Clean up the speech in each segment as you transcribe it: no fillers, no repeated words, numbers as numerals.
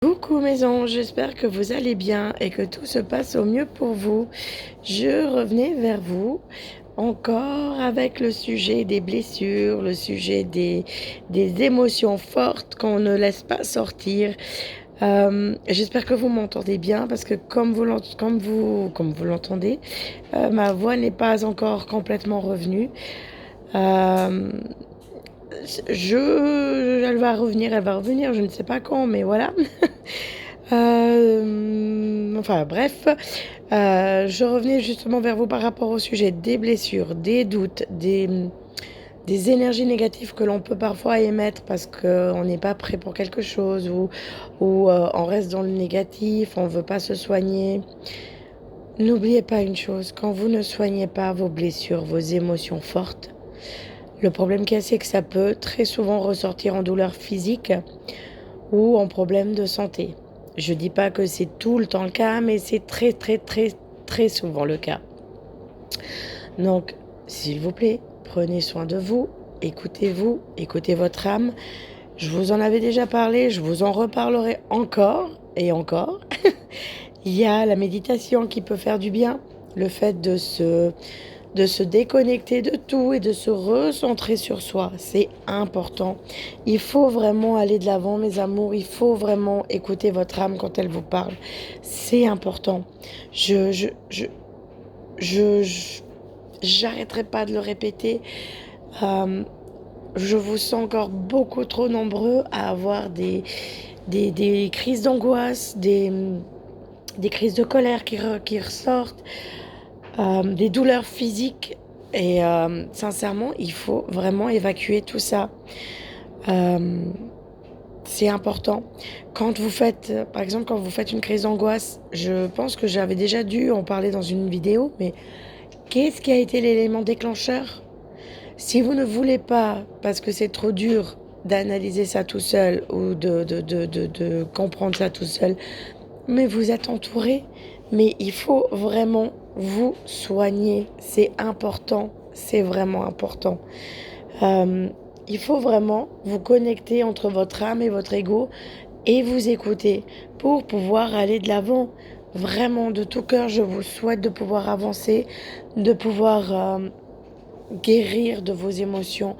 Coucou mes anges, j'espère que vous allez bien et que tout se passe au mieux pour vous. Je revenais vers vous encore avec le sujet des blessures, le sujet des émotions fortes qu'on ne laisse pas sortir. J'espère que vous m'entendez bien parce que comme vous l'entendez, ma voix n'est pas encore complètement revenue. Euh, elle va revenir, je ne sais pas quand, mais voilà. Enfin bref, je revenais justement vers vous par rapport au sujet des blessures, des doutes, des énergies négatives que l'on peut parfois émettre parce qu'on n'est pas prêt pour quelque chose ou on reste dans le négatif, on ne veut pas se soigner. N'oubliez pas une chose, quand vous ne soignez pas vos blessures, vos émotions fortes, le problème qu'il y a, c'est que ça peut très souvent ressortir en douleur physique ou en problème de santé. Je dis pas que c'est tout le temps le cas, mais c'est très très très très souvent le cas. Donc, s'il vous plaît, prenez soin de vous, écoutez votre âme. Je vous en avais déjà parlé, je vous en reparlerai encore et encore. Il y a la méditation qui peut faire du bien, le fait de se déconnecter de tout et de se recentrer sur soi. C'est important. Il faut vraiment aller de l'avant, mes amours. Il faut vraiment écouter votre âme quand elle vous parle. C'est important. Je, je, je, je, j'arrêterai pas de le répéter. Euh, je vous sens encore beaucoup trop nombreux à avoir des crises d'angoisse, des crises de colère qui ressortent. Des douleurs physiques et sincèrement, il faut vraiment évacuer tout ça. Euh, c'est important. Quand vous faites, par exemple, quand vous faites une crise d'angoisse, je pense que j'avais déjà dû en parler dans une vidéo, mais qu'est-ce qui a été l'élément déclencheur? Si vous ne voulez pas, parce que c'est trop dur d'analyser ça tout seul ou de comprendre ça tout seul, mais vous êtes entouré. Mais il faut vraiment vous soigner. C'est important. C'est vraiment important. Euh, il faut vraiment vous connecter entre votre âme et votre ego et vous écouter pour pouvoir aller de l'avant. Vraiment, de tout cœur, je vous souhaite de pouvoir avancer, de pouvoir guérir de vos émotions,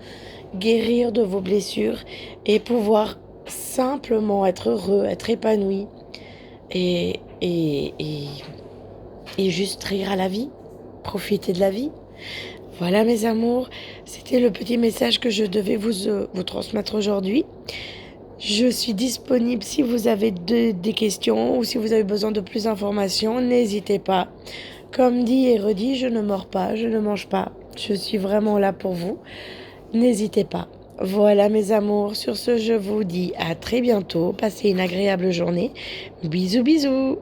guérir de vos blessures et pouvoir simplement être heureux, être épanoui et, et, et, et juste rire à la vie, profiter de la vie. Voilà mes amours, c'était le petit message que je devais vous transmettre aujourd'hui. Je suis disponible si vous avez des questions ou si vous avez besoin de plus d'informations, n'hésitez pas. Comme dit et redit, je ne mords pas, je ne mange pas. Je suis vraiment là pour vous. N'hésitez pas. Voilà mes amours, sur ce je vous dis à très bientôt, passez une agréable journée. Bisous bisous.